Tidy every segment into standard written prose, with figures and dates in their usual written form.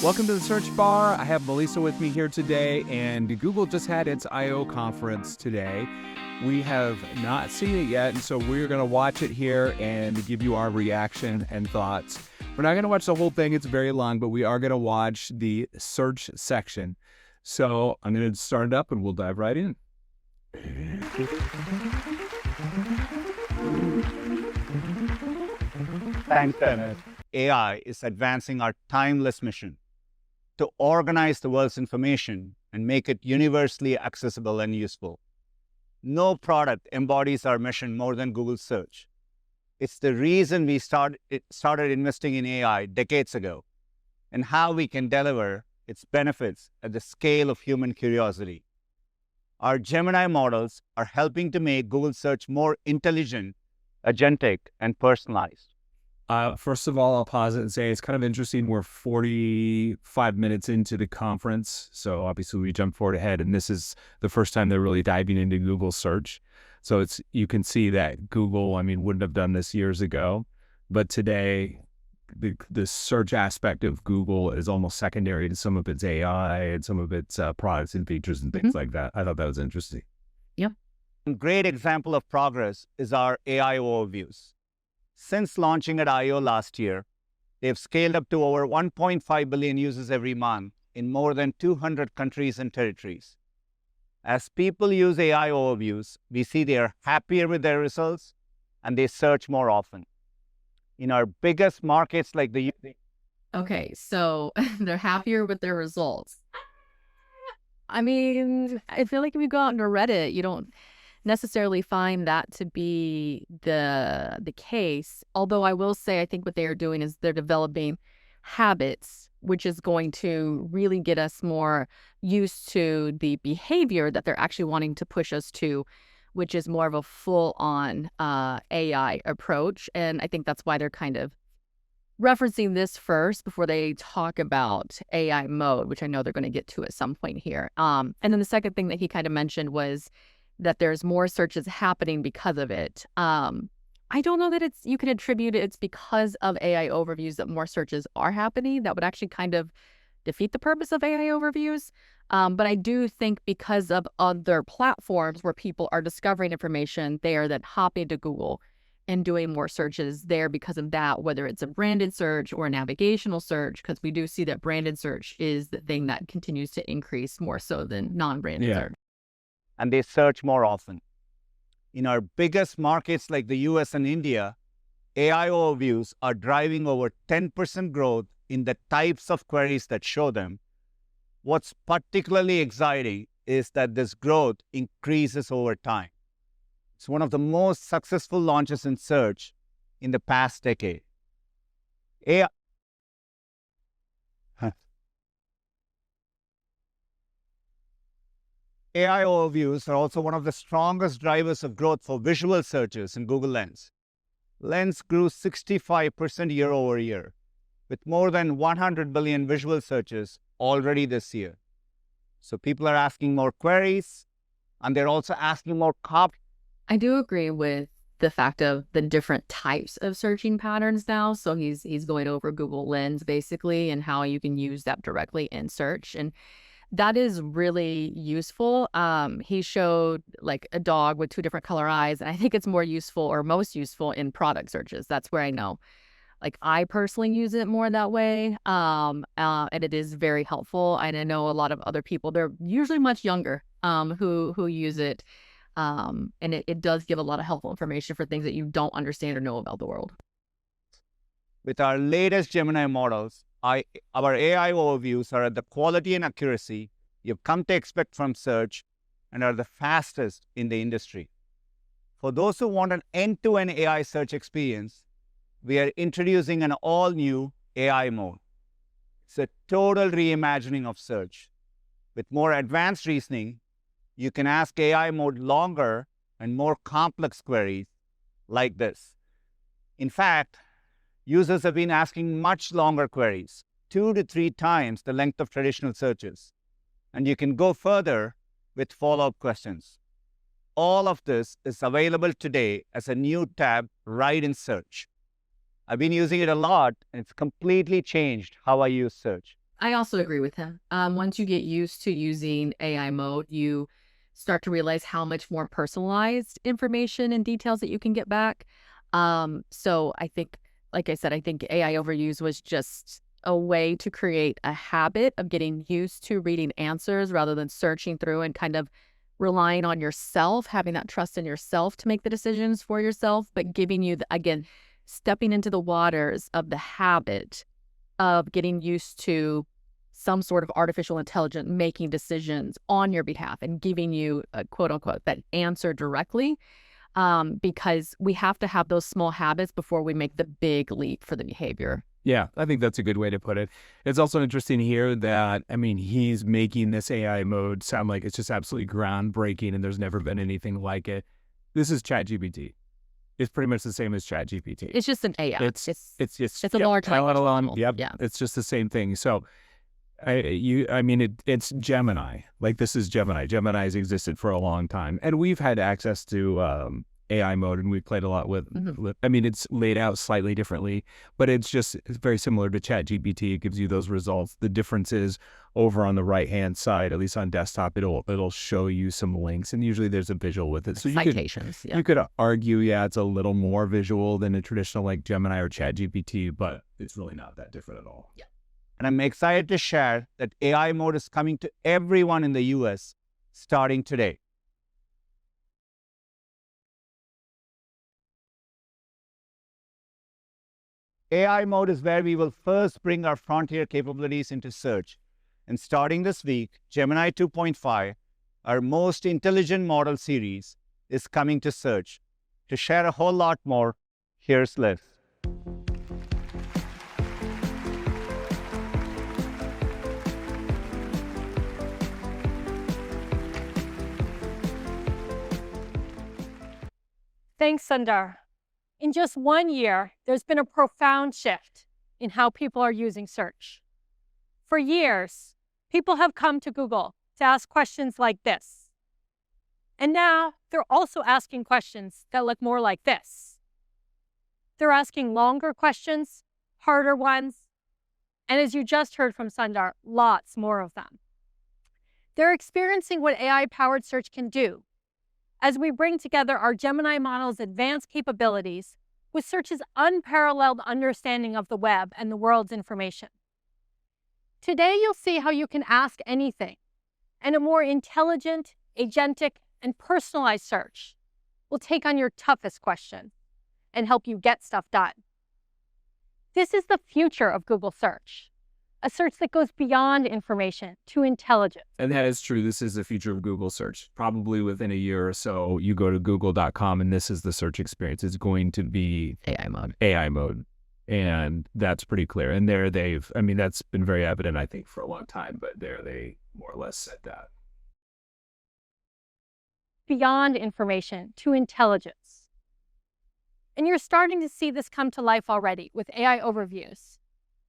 Welcome to the Search Bar. I have Melissa with me here today, and Google just had its I/O conference today. We have not seen it yet, and so we're going to watch it here and give you our reaction and thoughts. We're not going to watch the whole thing. It's very long, but we are going to watch the search section. So I'm going to start it up, and we'll dive right in. Thanks, Dennis. AI is advancing our timeless mission to organize the world's information and make it universally accessible and useful. No product embodies our mission more than Google Search. It's the reason we started investing in AI decades ago and how we can deliver its benefits at the scale of human curiosity. Our Gemini models are helping to make Google Search more intelligent, agentic, and personalized. First of all, I'll pause it and say it's kind of interesting. We're 45 minutes into the conference, so obviously we jumped forward ahead, and this is the first time they're really diving into Google Search. So you can see that Google, wouldn't have done this years ago, but today the search aspect of Google is almost secondary to some of its AI and some of its products and features and things like that. I thought that was interesting. Yep. A great example of progress is our AI overviews. Since launching at I/O last year, they've scaled up to over 1.5 billion users every month in more than 200 countries and territories. As people use AI overviews, we see they are happier with their results and they search more often. In our biggest markets like the U.S. Okay, so they're happier with their results. I feel like if you go out into Reddit, you don't necessarily find that to be the case. Although I will say, I think what they are doing is they're developing habits, which is going to really get us more used to the behavior that they're actually wanting to push us to, which is more of a full-on AI approach. And I think that's why they're kind of referencing this first before they talk about AI mode, which I know they're going to get to at some point here. And then the second thing that he kind of mentioned was that there's more searches happening because of it. I don't know that you can attribute it's because of AI overviews that more searches are happening. That would actually kind of defeat the purpose of AI overviews. But I do think because of other platforms where people are discovering information, they are then hopping to Google and doing more searches there because of that, whether it's a branded search or a navigational search, because we do see that branded search is the thing that continues to increase more so than non-branded search. And they search more often. In our biggest markets like the US and India, AI overviews are driving over 10% growth in the types of queries that show them. What's particularly exciting is that this growth increases over time. It's one of the most successful launches in search in the past decade. AI overviews are also one of the strongest drivers of growth for visual searches in Google Lens. Lens grew 65% year over year, with more than 100 billion visual searches already this year. So people are asking more queries, and they're also asking more copy. I do agree with the fact of the different types of searching patterns now. So he's going over Google Lens basically and how you can use that directly in search. And that is really useful. He showed like a dog with two different color eyes, and I think it's more useful or most useful in product searches. That's where I know. Like I personally use it more that way, and it is very helpful. And I know a lot of other people, they're usually much younger, who use it, and it does give a lot of helpful information for things that you don't understand or know about the world. With our latest Gemini models, our AI overviews are at the quality and accuracy you've come to expect from search and are the fastest in the industry. For those who want an end-to-end AI search experience, we are introducing an all-new AI mode. It's a total reimagining of search. With more advanced reasoning, you can ask AI mode longer and more complex queries like this. In fact, users have been asking much longer queries, 2 to 3 times the length of traditional searches. And you can go further with follow-up questions. All of this is available today as a new tab right in search. I've been using it a lot, and it's completely changed how I use search. I also agree with him. Once you get used to using AI mode, you start to realize how much more personalized information and details that you can get back. So I think, like I said, I think AI overuse was just a way to create a habit of getting used to reading answers rather than searching through and kind of relying on yourself, having that trust in yourself to make the decisions for yourself, but giving you, again, stepping into the waters of the habit of getting used to some sort of artificial intelligence making decisions on your behalf and giving you a quote unquote that answer directly, because we have to have those small habits before we make the big leap for the behavior. Yeah, I think that's a good way to put it. It's also interesting here that, I mean, he's making this AI mode sound like it's just absolutely groundbreaking and there's never been anything like it. This is ChatGPT. It's pretty much the same as ChatGPT. It's just an AI. It's a large language model. Yep. Yeah. It's just the same thing. So it's Gemini. Like, this is Gemini. Gemini's existed for a long time. And we've had access to AI mode, and we've played a lot with, I mean, it's laid out slightly differently, but it's very similar to ChatGPT. It gives you those results. The difference is over on the right-hand side, at least on desktop, it'll show you some links, and usually there's a visual with it. So citations. You could argue, yeah, it's a little more visual than a traditional like Gemini or ChatGPT, but it's really not that different at all. Yeah. And I'm excited to share that AI mode is coming to everyone in the US starting today. AI mode is where we will first bring our frontier capabilities into search. And starting this week, Gemini 2.5, our most intelligent model series, is coming to search. To share a whole lot more, here's Liz. Thanks, Sundar. In just 1 year, there's been a profound shift in how people are using search. For years, people have come to Google to ask questions like this. And now they're also asking questions that look more like this. They're asking longer questions, harder ones, and as you just heard from Sundar, lots more of them. They're experiencing what AI-powered search can do as we bring together our Gemini model's advanced capabilities with search's unparalleled understanding of the web and the world's information. Today, you'll see how you can ask anything, and a more intelligent, agentic, and personalized search will take on your toughest question and help you get stuff done. This is the future of Google search, a search that goes beyond information to intelligence. And that is true. This is the future of Google search. Probably within a year or so, you go to google.com and this is the search experience. It's going to be AI mode. AI mode. And that's pretty clear. And that's been very evident, I think, for a long time, but they more or less said that. Beyond information to intelligence. And you're starting to see this come to life already with AI overviews.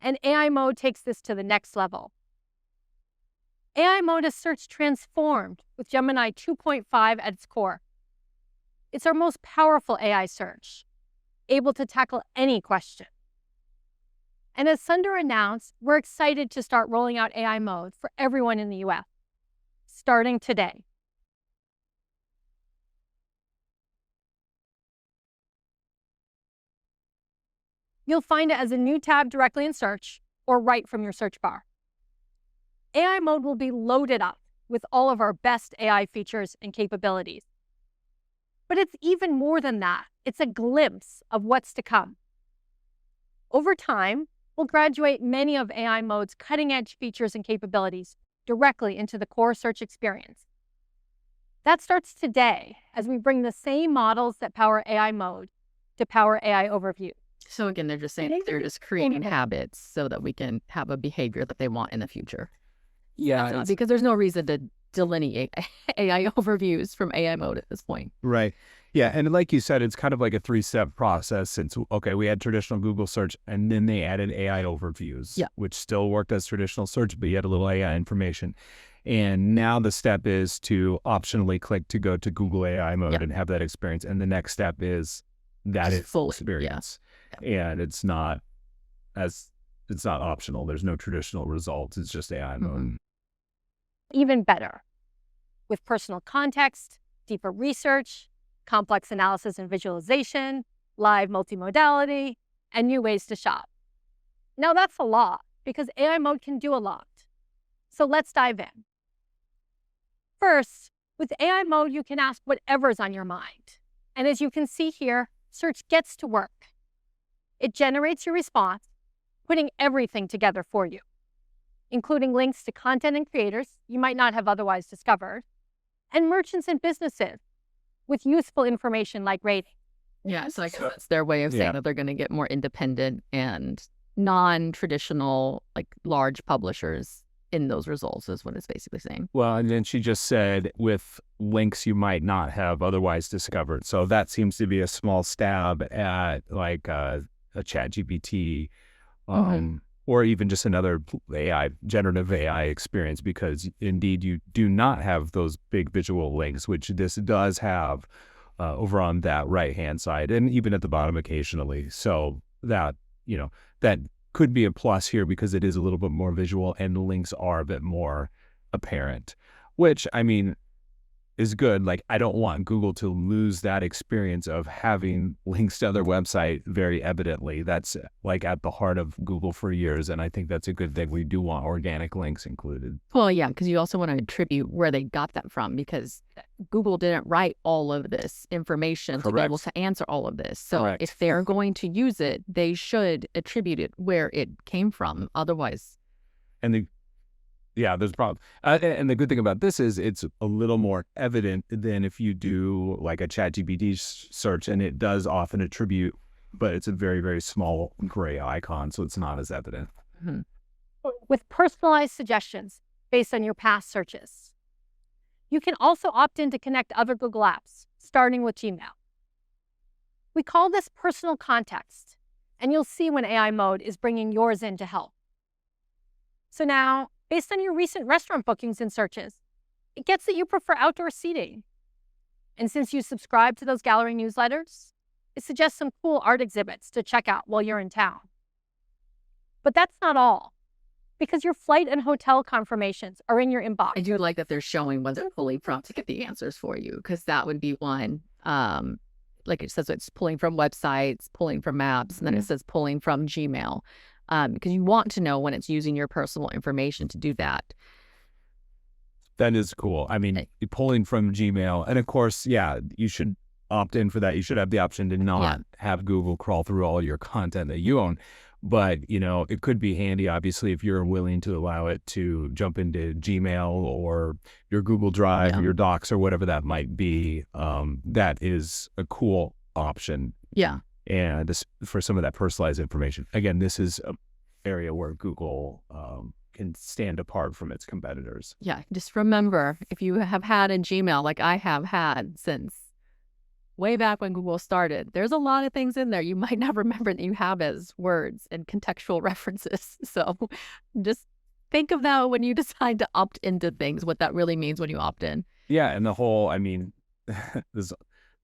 And AI mode takes this to the next level. AI mode is search transformed with Gemini 2.5 at its core. It's our most powerful AI search, able to tackle any question. And as Sundar announced, we're excited to start rolling out AI mode for everyone in the US, starting today. You'll find it as a new tab directly in search or right from your search bar. AI mode will be loaded up with all of our best AI features and capabilities. But it's even more than that. It's a glimpse of what's to come. Over time, we'll graduate many of AI mode's cutting-edge features and capabilities directly into the core search experience. That starts today as we bring the same models that power AI mode to power AI overview. So again, they're just saying they're just creating habits so that we can have a behavior that they want in the future. Yeah. Because there's no reason to delineate AI overviews from AI mode at this point. Right. Yeah. And like you said, it's kind of like a 3-step process. Since, okay, we had traditional Google search and then they added AI overviews, which still worked as traditional search, but you had a little AI information. And now the step is to optionally click to go to Google AI mode and have that experience. And the next step is that is full experience. And it's not as it's not optional. There's no traditional results. It's just AI mode. Even better, with personal context, deeper research, complex analysis and visualization, live multimodality, and new ways to shop. Now that's a lot because AI mode can do a lot. So let's dive in. First, with AI mode, you can ask whatever's on your mind. And as you can see here, search gets to work. It generates your response, putting everything together for you, including links to content and creators you might not have otherwise discovered, and merchants and businesses with useful information like rating. Yeah, so I guess that's their way of saying that they're going to get more independent and non-traditional, like large publishers in those results is what it's basically saying. Well, and then she just said with links you might not have otherwise discovered. So that seems to be a small stab at like a ChatGPT or even just another generative AI experience, because indeed you do not have those big visual links, which this does have over on that right-hand side and even at the bottom occasionally. So that, that could be a plus here because it is a little bit more visual and the links are a bit more apparent, which I mean is good. Like, I don't want Google to lose that experience of having links to other website very evidently. That's like at the heart of Google for years. And I think that's a good thing. We do want organic links included. Well, yeah, because you also want to attribute where they got that from, because Google didn't write all of this information to be able to answer all of this. So if they're going to use it, they should attribute it where it came from. Otherwise. There's problems. And the good thing about this is it's a little more evident than if you do like a ChatGPT search, and it does often attribute, but it's a very, very small gray icon, so it's not as evident. With personalized suggestions based on your past searches. You can also opt in to connect other Google apps, starting with Gmail. We call this personal context, and you'll see when AI mode is bringing yours in to help. So now, based on your recent restaurant bookings and searches, it gets that you prefer outdoor seating. And since you subscribe to those gallery newsletters, it suggests some cool art exhibits to check out while you're in town. But that's not all, because your flight and hotel confirmations are in your inbox. I do like that they're showing what they're pulling from to get the answers for you, because that would be one. Like it says, it's pulling from websites, pulling from maps, and then it says pulling from Gmail. Because you want to know when it's using your personal information to do that. That is cool. I mean, pulling from Gmail. And of course, you should opt in for that. You should have the option to not have Google crawl through all your content that you own. But, it could be handy, obviously, if you're willing to allow it to jump into Gmail or your Google Drive or your Docs or whatever that might be. That is a cool option. Yeah. And for some of that personalized information. Again, this is an area where Google can stand apart from its competitors. Yeah, just remember, if you have had a Gmail like I have had since way back when Google started, there's a lot of things in there you might not remember that you have as words and contextual references. So just think of that when you decide to opt into things, what that really means when you opt in. Yeah, and the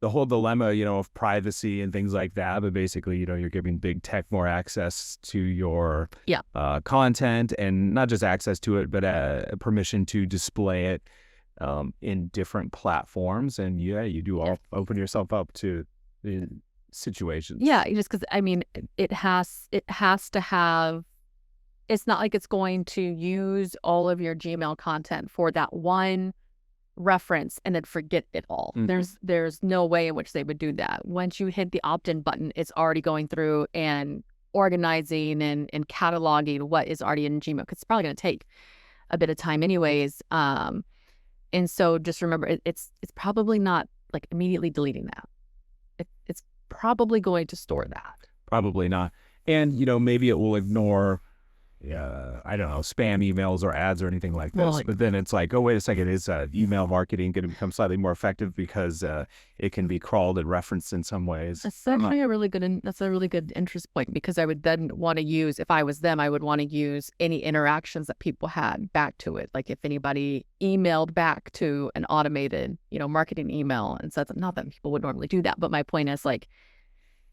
whole dilemma, of privacy and things like that. But basically, you're giving big tech more access to your content, and not just access to it, but permission to display it in different platforms. And you do all open yourself up to the situations. Yeah, just because it has to have. It's not like it's going to use all of your Gmail content for that one reference and then forget it all. There's no way in which they would do that. Once you hit the opt-in button, it's already going through and organizing and cataloging what is already in Gmail, because it's probably going to take a bit of time anyways. And so just remember, it's probably not like immediately deleting that. It's probably going to store that. Probably not. And maybe it will ignore I don't know, spam emails or ads or anything like this. But then it's like, oh, wait a second, is email marketing going to become slightly more effective because it can be crawled and referenced in some ways? That's actually a really good interest point, because I would then want to use, if I was them, I would want to use any interactions that people had back to it. Like if anybody emailed back to an automated, marketing email and said, not that people would normally do that, but my point is, like,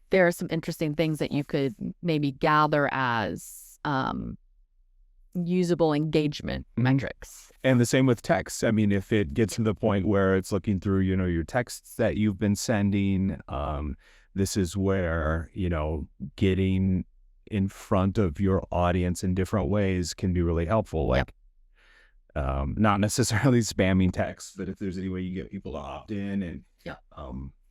there are some interesting things that you could maybe gather as usable engagement metrics. And the same with text. I mean, if it gets to the point where it's looking through, your texts that you've been sending, this is where, getting in front of your audience in different ways can be really helpful. Like, not necessarily spamming text, but if there's any way you get people to opt in, and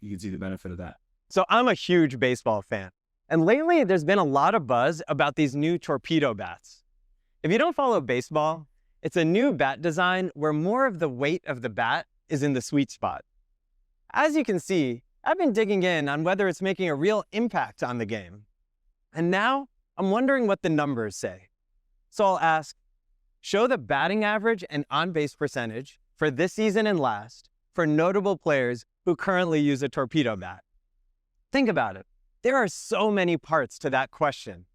you can see the benefit of that. So I'm a huge baseball fan. And lately, there's been a lot of buzz about these new torpedo bats. If you don't follow baseball, it's a new bat design where more of the weight of the bat is in the sweet spot. As you can see, I've been digging in on whether it's making a real impact on the game. And now, I'm wondering what the numbers say. So I'll ask, show the batting average and on-base percentage for this season and last for notable players who currently use a torpedo bat. Think about it. There are so many parts to that question.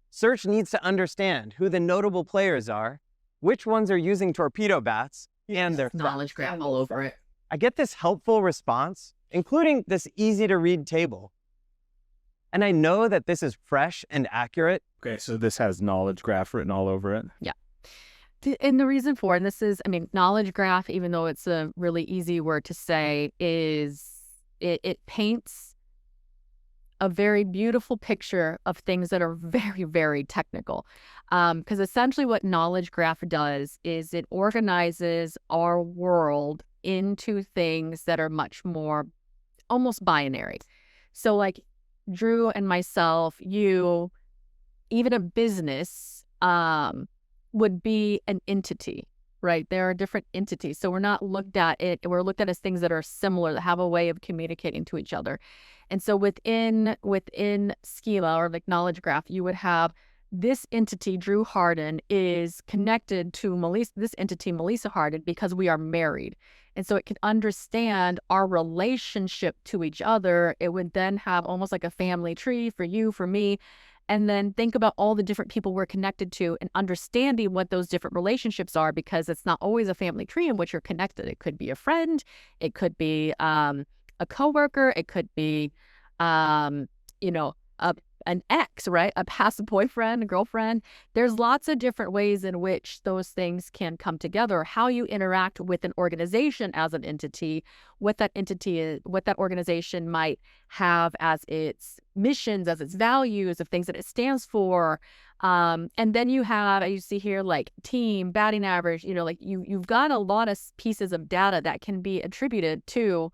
Search needs to understand who the notable players are, which ones are using torpedo bats, and their knowledge graph all over it. I get this helpful response, including this easy-to-read table. And I know that this is fresh and accurate. Okay, so this has knowledge graph written all over it? Yeah. And the reason for, and this is, knowledge graph, even though it's a really easy word to say, is it paints a very beautiful picture of things that are very, very technical. Because essentially what knowledge graph does is it organizes our world into things that are much more almost binary. So like Drew and myself, you, even a business would be an entity, right? There are different entities. So we're not looked at it, we're looked at as things that are similar, that have a way of communicating to each other. And so within schema or like knowledge graph, you would have this entity, Drew Harden, is connected to this entity, Melissa Harden, because we are married. And so it can understand our relationship to each other. It would then have almost like a family tree for you, for me. And then think about all the different people we're connected to and understanding what those different relationships are, because it's not always a family tree in which you're connected. It could be a friend. It could be a coworker. It could be, an ex, right? A past boyfriend, a girlfriend. There's lots of different ways in which those things can come together. How you interact with an organization as an entity, what that entity is, what that organization might have as its missions, as its values, of things that it stands for. And then you have, you see here, like team, batting average, you've got a lot of pieces of data that can be attributed to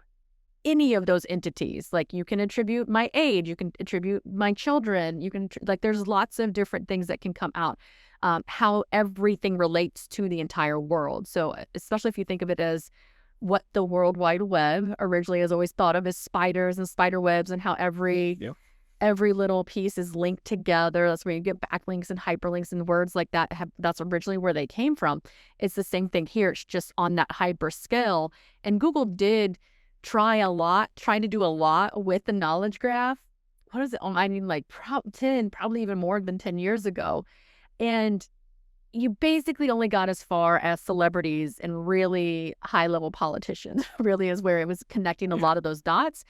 any of those entities. Like you can attribute my age, you can attribute my children, there's lots of different things that can come out, how everything relates to the entire world. So especially if you think of it as what the World Wide Web originally is always thought of as spiders and spider webs, and how every little piece is linked together. That's where you get backlinks and hyperlinks and words like that. That's originally where they came from. It's the same thing here. It's just on that hyper scale. And Google did trying to do a lot with the knowledge graph. What is it? Probably even more than 10 years ago. And you basically only got as far as celebrities and really high-level politicians, really is where it was connecting a lot of those dots,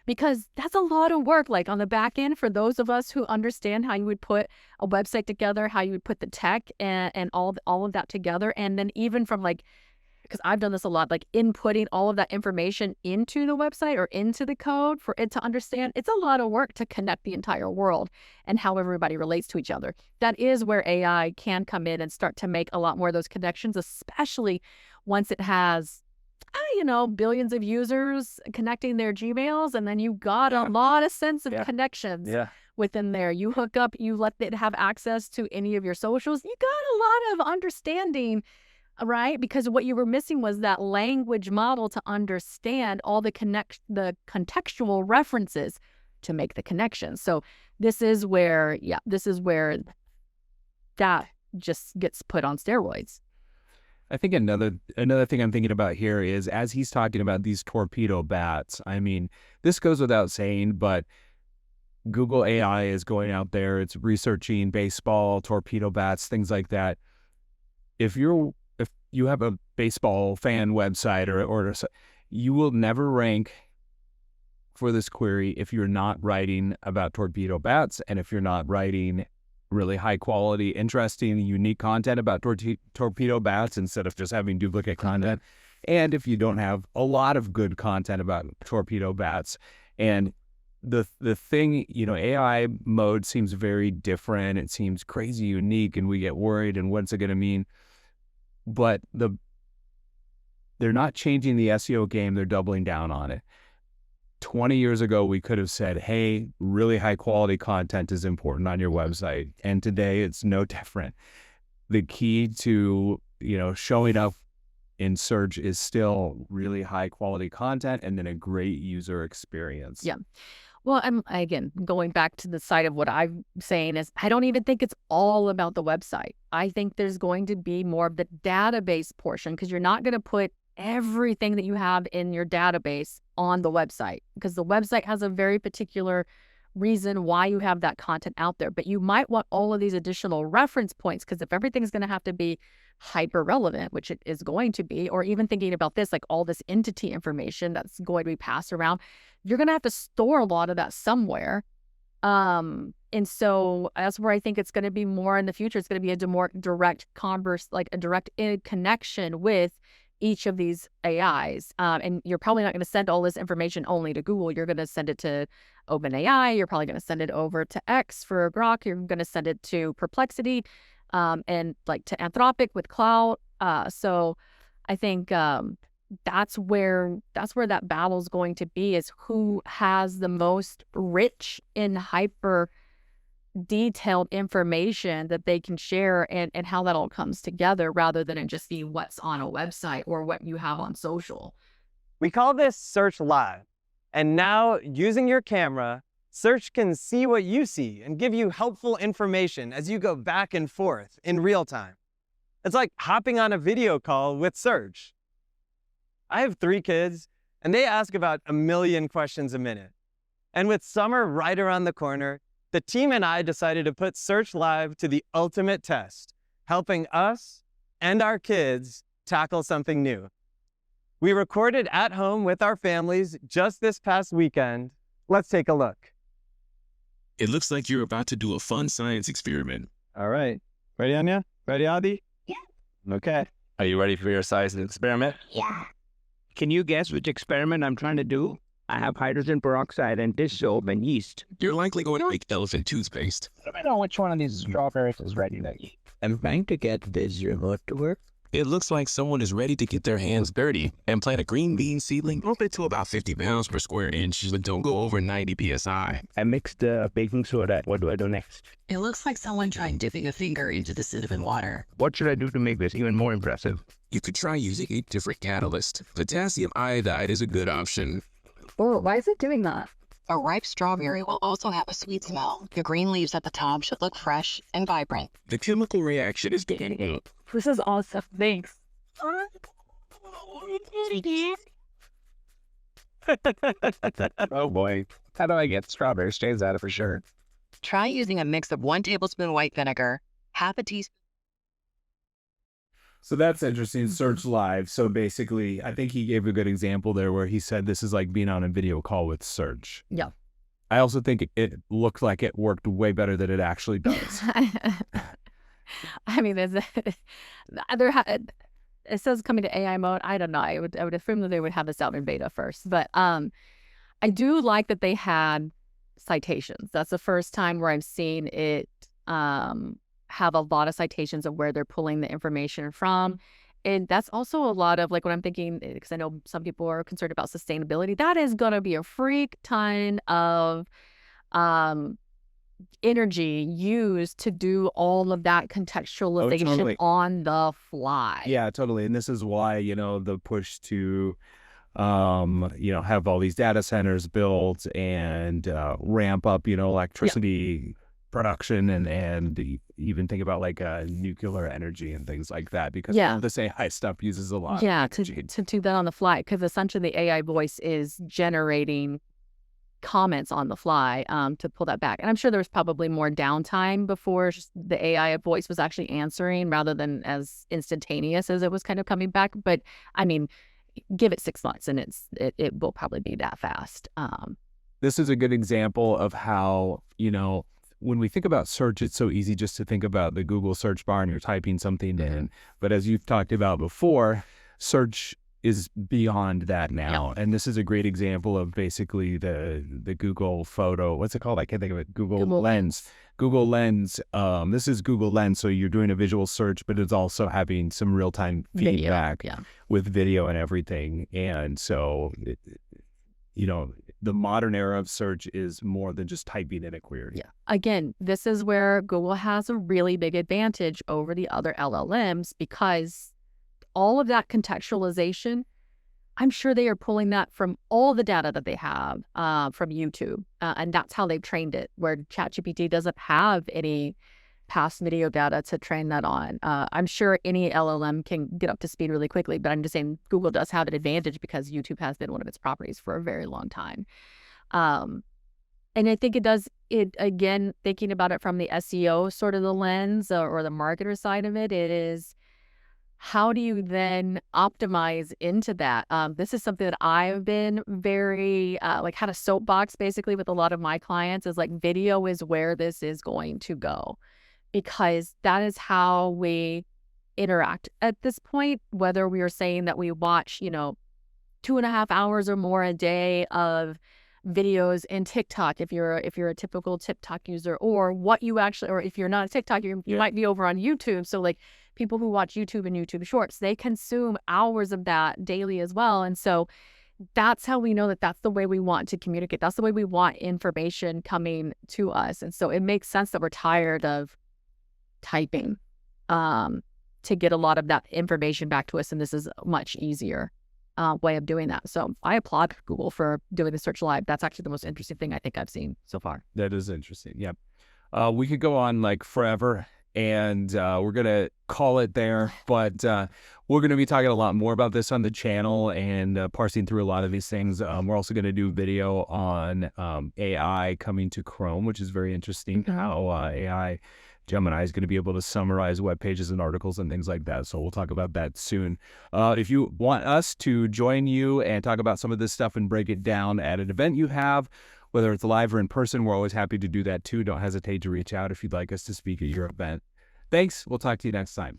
because that's a lot of work, like on the back end, for those of us who understand how you would put a website together, how you would put the tech and all of that together. And then even from because I've done this a lot, like inputting all of that information into the website or into the code for it to understand. It's a lot of work to connect the entire world and how everybody relates to each other. That is where AI can come in and start to make a lot more of those connections, especially once it has, billions of users connecting their Gmails, and then you got a lot of sense of connections within there. You hook up, you let it have access to any of your socials. You got a lot of understanding, right? Because what you were missing was that language model to understand all the contextual references to make the connections. So this is where that just gets put on steroids. I think another thing I'm thinking about here is, as he's talking about these torpedo bats, this goes without saying, but Google AI is going out there, it's researching baseball, torpedo bats, things like that. If you have a baseball fan website or you will never rank for this query if you're not writing about torpedo bats, and if you're not writing really high quality, interesting, unique content about torpedo bats instead of just having duplicate content. And if you don't have a lot of good content about torpedo bats. And the thing, AI mode seems very different. It seems crazy unique, and we get worried, and what's it going to mean? But they're not changing the SEO game. They're doubling down on it. 20 years ago, we could have said, hey, really high quality content is important on your website. And today it's no different. The key to, showing up in search is still really high quality content and then a great user experience. Yeah. Well, I'm again going back to the side of what I'm saying is I don't even think it's all about the website. I think there's going to be more of the database portion, because you're not going to put everything that you have in your database on the website, because the website has a very particular reason why you have that content out there. But you might want all of these additional reference points, because if everything's going to have to be hyper relevant, which it is going to be, or even thinking about this, like all this entity information that's going to be passed around, you're going to have to store a lot of that somewhere. And so that's where I think it's going to be more in the future. It's going to be a more direct converse, like a direct connection with each of these AIs. And you're probably not going to send all this information only to Google. You're going to send it to OpenAI. You're probably going to send it over to X for Grok. You're going to send it to Perplexity, and like to Anthropic with Cloud. So I think that's where that battle's going to be, is who has the most rich and hyper detailed information that they can share, and how that all comes together, rather than it just be what's on a website or what you have on social. We call this Search Live. And now, using your camera, Search can see what you see and give you helpful information as you go back and forth in real time. It's like hopping on a video call with Search. I have 3 kids, and they ask about 1 million questions a minute. And with summer right around the corner, the team and I decided to put Search Live to the ultimate test, helping us and our kids tackle something new. We recorded at home with our families just this past weekend. Let's take a look. It looks like you're about to do a fun science experiment. All right. Ready, Anya? Ready, Adi? Yeah. Okay. Are you ready for your science experiment? Yeah. Can you guess which experiment I'm trying to do? I have hydrogen peroxide and dish soap and yeast. You're likely going to make elephant toothpaste. I don't know which one of these strawberries is ready to eat. I'm trying to get this remote to work. It looks like someone is ready to get their hands dirty and plant a green bean seedling. Pump it to about 50 pounds per square inch, but don't go over 90 psi. I mixed the baking soda. What do I do next? It looks like someone tried dipping a finger into the cinnamon water. What should I do to make this even more impressive? You could try using a different catalyst. Potassium iodide is a good option. Oh, why is it doing that? A ripe strawberry will also have a sweet smell. The green leaves at the top should look fresh and vibrant. The chemical reaction is going up. This is awesome. Thanks. Oh boy. How do I get strawberry stains out of for sure? Try using a mix of 1 tablespoon white vinegar, half a teaspoon. So that's interesting. Search Live. So basically, I think he gave a good example there where he said this is like being on a video call with Search. Yeah. I also think it looked like it worked way better than it actually does. I mean, it says coming to AI mode. I don't know. I would assume that they would have this out in beta first. But I do like that they had citations. That's the first time where I've seen it have a lot of citations of where they're pulling the information from. And that's also a lot of, like, when I'm thinking, because I know some people are concerned about sustainability, that is going to be a freak ton of energy used to do all of that contextualization totally. on the fly. Yeah, totally. And this is why, the push to, have all these data centers built and ramp up, electricity production and even think about like nuclear energy and things like that, because this AI stuff uses a lot. Yeah, of energy. to do that on the fly, because essentially the AI voice is generating comments on the fly to pull that back. And I'm sure there was probably more downtime before the AI voice was actually answering, rather than as instantaneous as it was kind of coming back. But I mean, give it 6 months and it will probably be that fast. This is a good example of how, when we think about search, it's so easy just to think about the Google search bar and you're typing something in. But as you've talked about before, search is beyond that now. And this is a great example of basically the Google photo. What's it called? I can't think of it. Google Lens. Google Lens. This is Google Lens. So you're doing a visual search, but it's also having some real-time feedback with video and everything. And so, the modern era of search is more than just typing in a query. Yeah. Again, this is where Google has a really big advantage over the other LLMs, because all of that contextualization, I'm sure they are pulling that from all the data that they have from YouTube. And that's how they've trained it, where ChatGPT doesn't have any past video data to train that on. I'm sure any LLM can get up to speed really quickly, but I'm just saying Google does have an advantage because YouTube has been one of its properties for a very long time. And I think again, thinking about it from the SEO sort of the lens or the marketer side of it, it is, how do you then optimize into that? This is something that I've been very, had a soapbox basically with a lot of my clients, is like, video is where this is going to go, because that is how we interact at this point, whether we are saying that we watch, 2.5 hours or more a day of videos in TikTok, if you're a typical TikTok user, or or if you're not a TikTok, you might be over on YouTube. So like, people who watch YouTube and YouTube Shorts, they consume hours of that daily as well. And so that's how we know that that's the way we want to communicate. That's the way we want information coming to us. And so it makes sense that we're tired of typing to get a lot of that information back to us. And this is a much easier way of doing that. So I applaud Google for doing the search live. That's actually the most interesting thing I think I've seen so far. That is interesting. Yeah. We could go on like forever, and we're going to call it there. But we're going to be talking a lot more about this on the channel and parsing through a lot of these things. We're also going to do video on AI coming to Chrome, which is very interesting, how AI Gemini is going to be able to summarize web pages and articles and things like that. So we'll talk about that soon. If you want us to join you and talk about some of this stuff and break it down at an event you have, whether it's live or in person, we're always happy to do that too. Don't hesitate to reach out if you'd like us to speak at your event. Thanks. We'll talk to you next time.